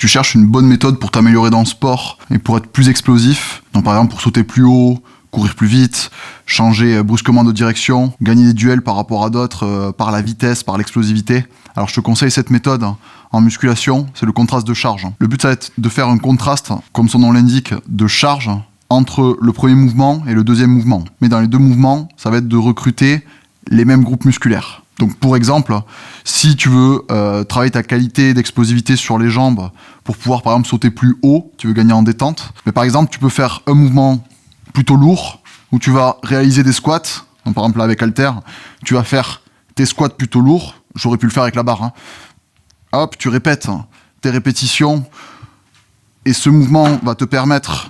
tu cherches une bonne méthode pour t'améliorer dans le sport et pour être plus explosif, donc par exemple pour sauter plus haut, courir plus vite, changer brusquement de direction, gagner des duels par rapport à d'autres par la vitesse, par l'explosivité. Alors je te conseille cette méthode en musculation, c'est le contraste de charge. Le but ça va être de faire un contraste, comme son nom l'indique, de charge entre le premier mouvement et le deuxième mouvement. Mais dans les deux mouvements, ça va être de recruter les mêmes groupes musculaires. Donc pour exemple, si tu veux travailler ta qualité d'explosivité sur les jambes pour pouvoir par exemple sauter plus haut, tu veux gagner en détente, mais par exemple tu peux faire un mouvement plutôt lourd où tu vas réaliser des squats, donc par exemple là avec halter, tu vas faire tes squats plutôt lourds, j'aurais pu le faire avec la barre, hop, tu répètes tes répétitions et ce mouvement va te permettre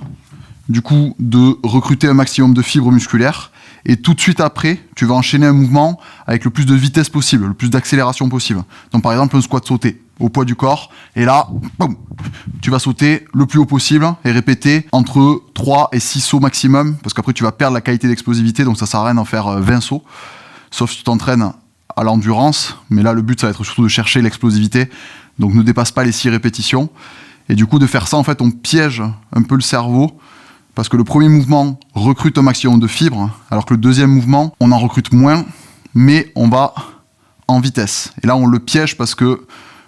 du coup de recruter un maximum de fibres musculaires. Et tout de suite après, tu vas enchaîner un mouvement avec le plus de vitesse possible, le plus d'accélération possible. Donc par exemple, un squat sauté au poids du corps. Et là, boum, tu vas sauter le plus haut possible et répéter entre 3 et 6 sauts maximum. Parce qu'après, tu vas perdre la qualité d'explosivité. Donc ça sert à rien d'en faire 20 sauts. Sauf si tu t'entraînes à l'endurance. Mais là, le but, ça va être surtout de chercher l'explosivité. Donc ne dépasse pas les 6 répétitions. Et du coup, de faire ça, en fait, on piège un peu le cerveau. Parce que le premier mouvement recrute un maximum de fibres, alors que le deuxième mouvement, on en recrute moins, mais on va en vitesse. Et là, on le piège parce que,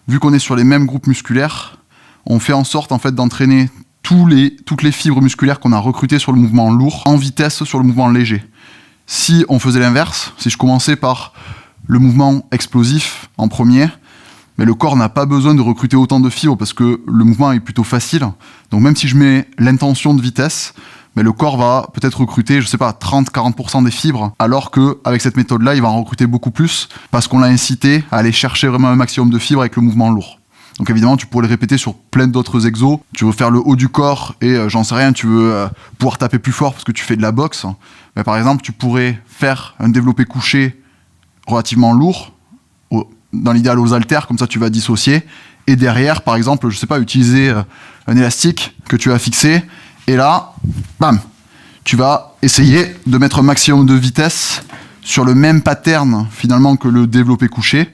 vu qu'on est sur les mêmes groupes musculaires, on fait en sorte en fait d'entraîner toutes les fibres musculaires qu'on a recrutées sur le mouvement lourd en vitesse sur le mouvement léger. Si on faisait l'inverse, si je commençais par le mouvement explosif en premier, mais le corps n'a pas besoin de recruter autant de fibres parce que le mouvement est plutôt facile. Donc même si je mets l'intention de vitesse, mais le corps va peut-être recruter, je sais pas, 30-40% des fibres, alors qu'avec cette méthode-là, il va en recruter beaucoup plus parce qu'on l'a incité à aller chercher vraiment un maximum de fibres avec le mouvement lourd. Donc évidemment, tu pourrais le répéter sur plein d'autres exos. Tu veux faire le haut du corps et j'en sais rien, tu veux pouvoir taper plus fort parce que tu fais de la boxe. Mais par exemple, tu pourrais faire un développé couché relativement lourd, dans l'idéal aux haltères, comme ça tu vas dissocier, et derrière, par exemple, je sais pas, utiliser un élastique que tu vas fixer, et là, bam, tu vas essayer de mettre un maximum de vitesse sur le même pattern, finalement, que le développé couché,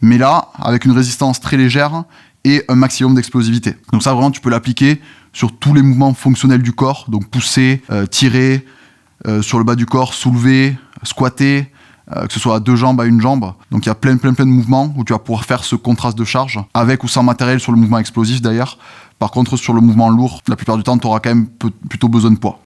mais là, avec une résistance très légère et un maximum d'explosivité. Donc ça, vraiment, tu peux l'appliquer sur tous les mouvements fonctionnels du corps, donc pousser, tirer, sur le bas du corps, soulever, squatter, que ce soit à 2 jambes, à 1 jambe. Donc il y a plein de mouvements où tu vas pouvoir faire ce contraste de charge, avec ou sans matériel sur le mouvement explosif d'ailleurs. Par contre, sur le mouvement lourd, la plupart du temps, tu auras quand même plutôt besoin de poids.